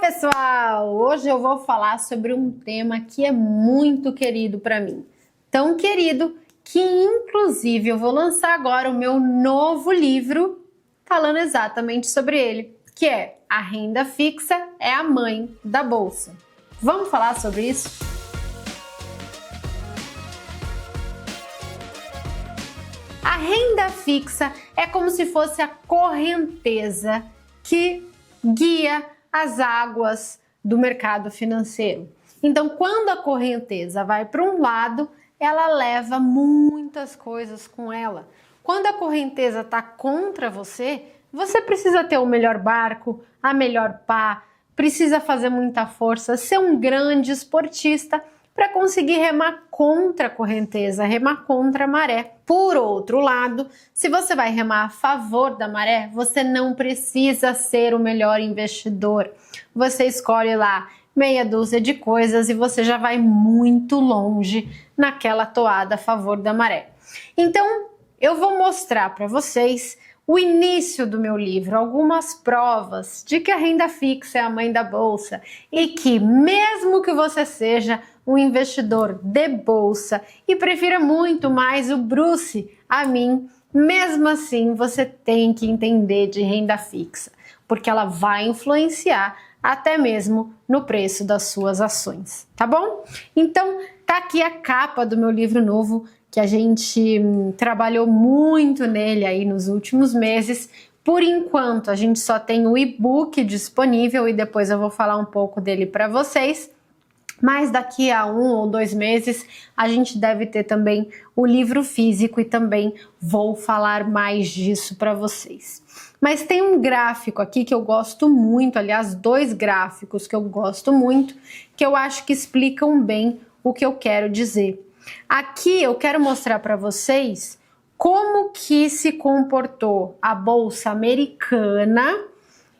pessoal! Hoje eu vou falar sobre um tema que é muito querido para mim. Tão querido que inclusive eu vou lançar agora o meu novo livro falando exatamente sobre ele, que é A Renda Fixa é a Mãe da Bolsa. Vamos falar sobre isso? A renda fixa é como se fosse a correnteza que guia as águas do mercado financeiro. Então, quando a correnteza vai para um lado, ela leva muitas coisas com ela. Quando a correnteza está contra você, você precisa ter o melhor barco, a melhor pá, precisa fazer muita força, ser um grande esportista para conseguir remar contra a correnteza, remar contra a maré. Por outro lado, se você vai remar a favor da maré, você não precisa ser o melhor investidor. Você escolhe lá meia dúzia de coisas e você já vai muito longe naquela toada a favor da maré. Então, eu vou mostrar para vocês o início do meu livro, algumas provas de que a renda fixa é a mãe da bolsa e que mesmo que você seja um investidor de bolsa e prefira muito mais o Bruce a mim, mesmo assim você tem que entender de renda fixa, porque ela vai influenciar até mesmo no preço das suas ações, tá bom? Então, tá aqui a capa do meu livro novo, que a gente trabalhou muito nele aí nos últimos meses. Por enquanto, a gente só tem o e-book disponível e depois eu vou falar um pouco dele para vocês. Mas daqui a 1 ou 2 meses a gente deve ter também o livro físico e também vou falar mais disso para vocês. Mas tem um gráfico aqui que eu gosto muito, aliás, 2 gráficos que eu gosto muito, que eu acho que explicam bem o que eu quero dizer. Aqui eu quero mostrar para vocês como que se comportou a bolsa americana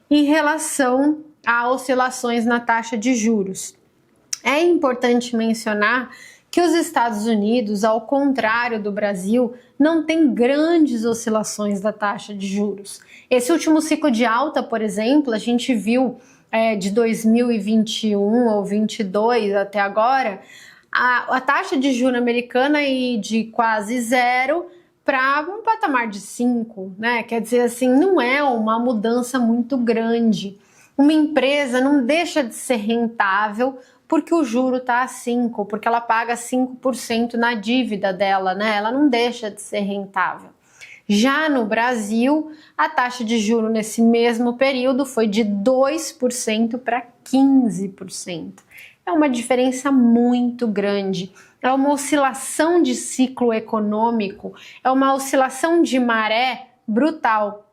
em relação a oscilações na taxa de juros. É importante mencionar que os Estados Unidos, ao contrário do Brasil, não tem grandes oscilações da taxa de juros. Esse último ciclo de alta, por exemplo, a gente viu de 2021 ou 2022 até agora, a taxa de juros americana ir de quase 0 para um patamar de 5, né? Quer dizer assim, não é uma mudança muito grande. Uma empresa não deixa de ser rentável porque o juro está a 5, porque ela paga 5% na dívida dela, né? Ela não deixa de ser rentável. Já no Brasil, a taxa de juro nesse mesmo período foi de 2% para 15%. É uma diferença muito grande. É uma oscilação de ciclo econômico, é uma oscilação de maré brutal.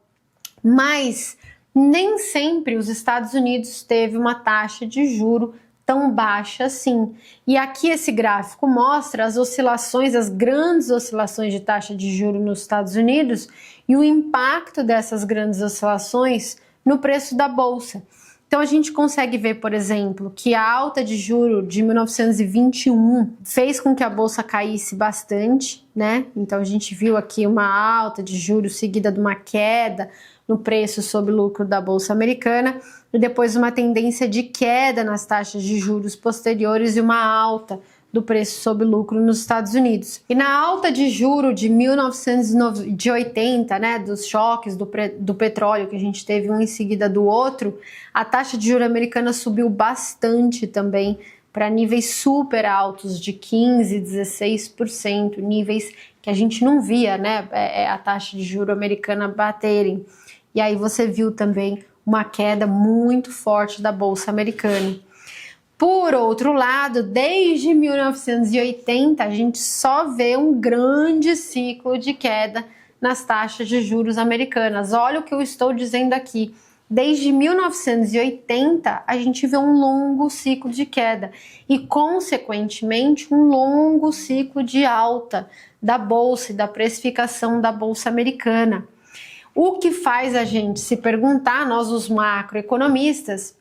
Mas nem sempre os Estados Unidos teve uma taxa de juro tão baixa assim. E aqui esse gráfico mostra as oscilações, as grandes oscilações de taxa de juros nos Estados Unidos e o impacto dessas grandes oscilações no preço da bolsa. Então a gente consegue ver, por exemplo, que a alta de juro de 1921 fez com que a bolsa caísse bastante, né? Então a gente viu aqui uma alta de juros seguida de uma queda no preço sobre lucro da bolsa americana e depois uma tendência de queda nas taxas de juros posteriores e uma alta do preço sobre lucro nos Estados Unidos. E na alta de juro de 1980, né, dos choques do petróleo que a gente teve um em seguida do outro, a taxa de juro americana subiu bastante também para níveis super altos de 15%, 16%, níveis que a gente não via, né, a taxa de juro americana baterem. E aí você viu também uma queda muito forte da bolsa americana. Por outro lado, desde 1980, a gente só vê um grande ciclo de queda nas taxas de juros americanas. Olha o que eu estou dizendo aqui. Desde 1980, a gente vê um longo ciclo de queda e, consequentemente, um longo ciclo de alta da bolsa e da precificação da bolsa americana. O que faz a gente se perguntar, nós os macroeconomistas,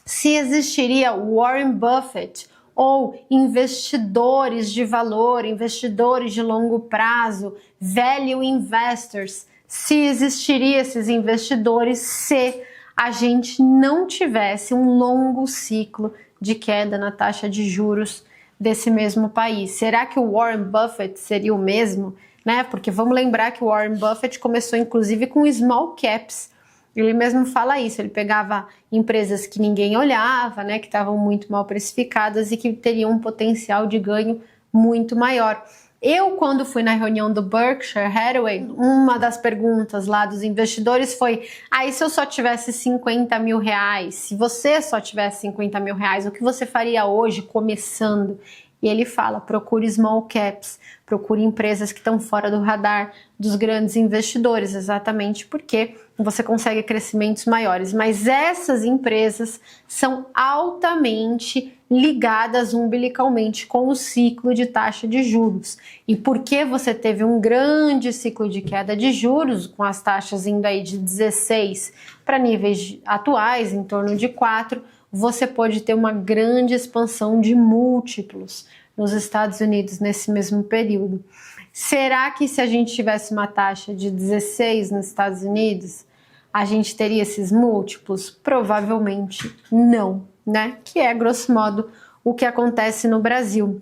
se existiria Warren Buffett ou investidores de valor, investidores de longo prazo, value investors, se existiria esses investidores se a gente não tivesse um longo ciclo de queda na taxa de juros desse mesmo país. Será que o Warren Buffett seria o mesmo? Né? Porque vamos lembrar que o Warren Buffett começou inclusive com small caps. Ele mesmo fala isso, ele pegava empresas que ninguém olhava, né, que estavam muito mal precificadas e que teriam um potencial de ganho muito maior. Eu, quando fui na reunião do Berkshire Hathaway, uma das perguntas lá dos investidores foi: e se eu só tivesse 50 mil reais? Se você só tivesse 50 mil reais, o que você faria hoje começando? E ele fala: procure small caps, procure empresas que estão fora do radar dos grandes investidores, exatamente porque você consegue crescimentos maiores. Mas essas empresas são altamente ligadas umbilicalmente com o ciclo de taxa de juros. E porque você teve um grande ciclo de queda de juros, com as taxas indo aí de 16 para níveis atuais, em torno de 4, você pode ter uma grande expansão de múltiplos nos Estados Unidos nesse mesmo período. Será que se a gente tivesse uma taxa de 16 nos Estados Unidos, a gente teria esses múltiplos? Provavelmente não, né? Que é, grosso modo, o que acontece no Brasil.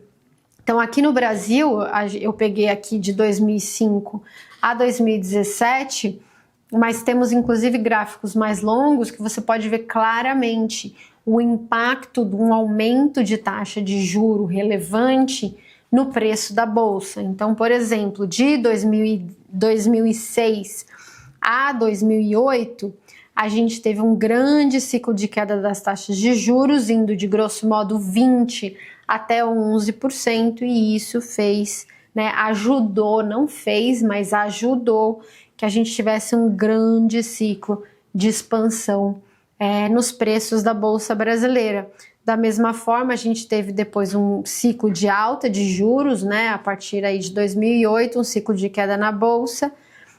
Então, aqui no Brasil, eu peguei aqui de 2005 a 2017, mas temos inclusive gráficos mais longos que você pode ver claramente o impacto de um aumento de taxa de juro relevante no preço da bolsa. Então, por exemplo, de 2006 a 2008, a gente teve um grande ciclo de queda das taxas de juros, indo de grosso modo 20% até 11%, e isso fez, né, ajudou, não fez, mas ajudou que a gente tivesse um grande ciclo de expansão nos preços da Bolsa Brasileira. Da mesma forma, a gente teve depois um ciclo de alta de juros, né, a partir aí de 2008, um ciclo de queda na Bolsa,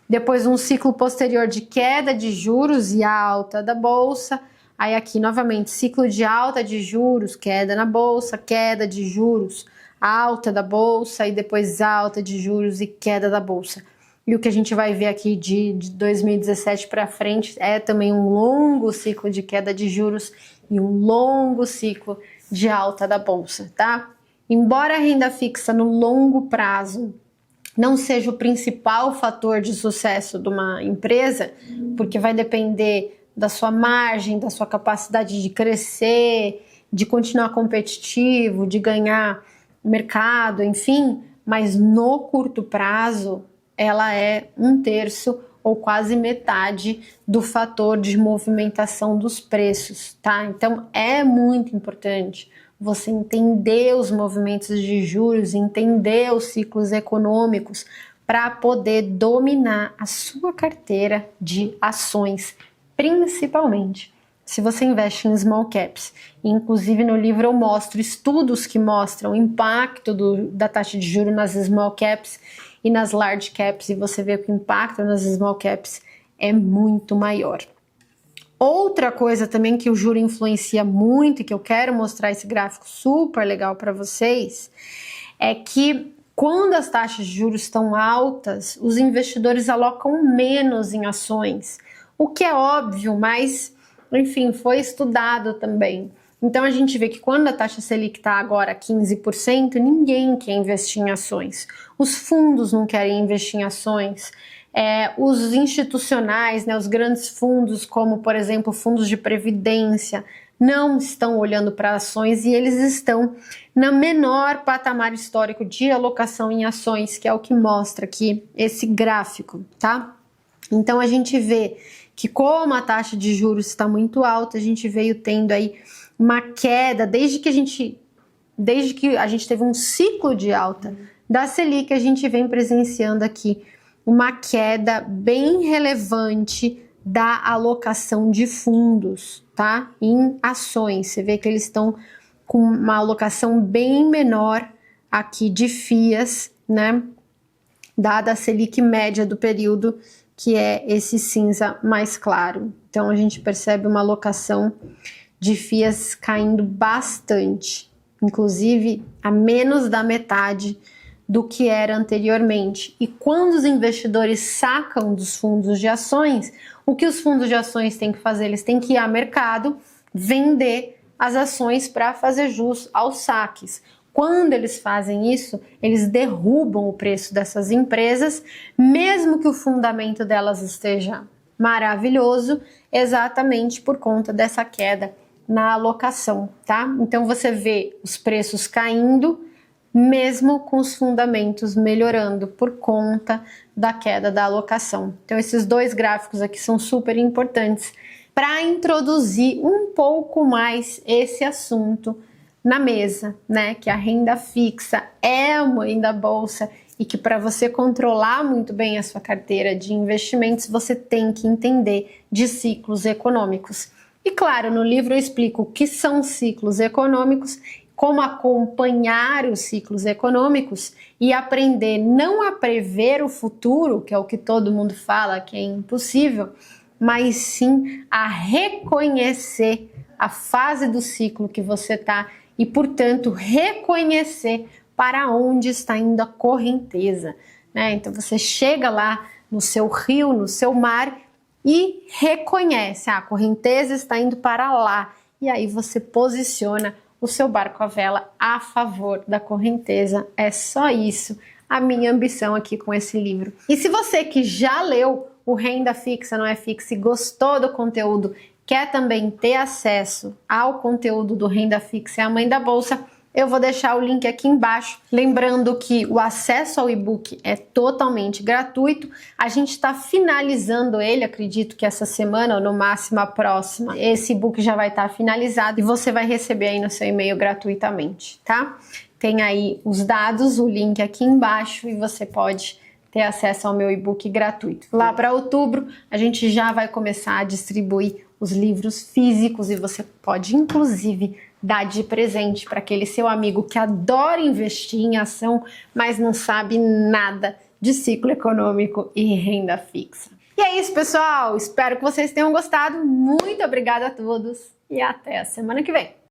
depois um ciclo posterior de queda de juros e alta da Bolsa, aí aqui novamente ciclo de alta de juros, queda na Bolsa, queda de juros, alta da Bolsa e depois alta de juros e queda da Bolsa. E o que a gente vai ver aqui de 2017 para frente é também um longo ciclo de queda de juros e um longo ciclo de alta da bolsa, tá? Embora a renda fixa no longo prazo não seja o principal fator de sucesso de uma empresa, porque vai depender da sua margem, da sua capacidade de crescer, de continuar competitivo, de ganhar mercado, enfim, mas no curto prazo ela é 1/3 ou quase metade do fator de movimentação dos preços, tá? Então é muito importante você entender os movimentos de juros, entender os ciclos econômicos para poder dominar a sua carteira de ações, principalmente se você investe em small caps. Inclusive no livro eu mostro estudos que mostram o impacto da taxa de juros nas small caps e nas large caps, e você vê que o impacto nas small caps é muito maior. Outra coisa também que o juro influencia muito, e que eu quero mostrar esse gráfico super legal para vocês, é que quando as taxas de juros estão altas, os investidores alocam menos em ações, o que é óbvio, mas enfim, foi estudado também. Então a gente vê que quando a taxa Selic está agora 15%, ninguém quer investir em ações. Os fundos não querem investir em ações. Os institucionais, né, os grandes fundos, como por exemplo fundos de previdência, não estão olhando para ações e eles estão no menor patamar histórico de alocação em ações, que é o que mostra aqui esse gráfico, tá? Então a gente vê que como a taxa de juros está muito alta, a gente veio tendo aí uma queda, desde que a gente teve um ciclo de alta da Selic, a gente vem presenciando aqui uma queda bem relevante da alocação de fundos, tá? Em ações. Você vê que eles estão com uma alocação bem menor aqui de FIAs, né? Dada a Selic média do período, que é esse cinza mais claro. Então a gente percebe uma alocação de FIAs caindo bastante, inclusive a menos da metade do que era anteriormente. E quando os investidores sacam dos fundos de ações, o que os fundos de ações têm que fazer? Eles têm que ir ao mercado, vender as ações para fazer jus aos saques. Quando eles fazem isso, eles derrubam o preço dessas empresas, mesmo que o fundamento delas esteja maravilhoso, exatamente por conta dessa queda na alocação, tá? Então você vê os preços caindo, mesmo com os fundamentos melhorando por conta da queda da alocação. Então esses dois gráficos aqui são super importantes para introduzir um pouco mais esse assunto na mesa, né? Que a renda fixa é uma renda bolsa e que para você controlar muito bem a sua carteira de investimentos, você tem que entender de ciclos econômicos. E claro, no livro eu explico o que são ciclos econômicos, como acompanhar os ciclos econômicos e aprender não a prever o futuro, que é o que todo mundo fala que é impossível, mas sim a reconhecer a fase do ciclo que você está e, portanto, reconhecer para onde está indo a correnteza, né? Então você chega lá no seu rio, no seu mar e reconhece, a correnteza está indo para lá, e aí você posiciona o seu barco à vela a favor da correnteza. É só isso a minha ambição aqui com esse livro. E se você que já leu o Renda Fixa Não é Fixa e gostou do conteúdo, quer também ter acesso ao conteúdo do Renda Fixa e a Mãe da Bolsa, eu vou deixar o link aqui embaixo. Lembrando que o acesso ao e-book é totalmente gratuito. A gente está finalizando ele, acredito que essa semana ou no máximo a próxima. Esse e-book já vai estar finalizado e você vai receber aí no seu e-mail gratuitamente, tá? Tem aí os dados, o link aqui embaixo e você pode ter acesso ao meu e-book gratuito. Lá para outubro, a gente já vai começar a distribuir os livros físicos e você pode, inclusive, dar de presente para aquele seu amigo que adora investir em ação, mas não sabe nada de ciclo econômico e renda fixa. E é isso, pessoal. Espero que vocês tenham gostado. Muito obrigada a todos e até a semana que vem.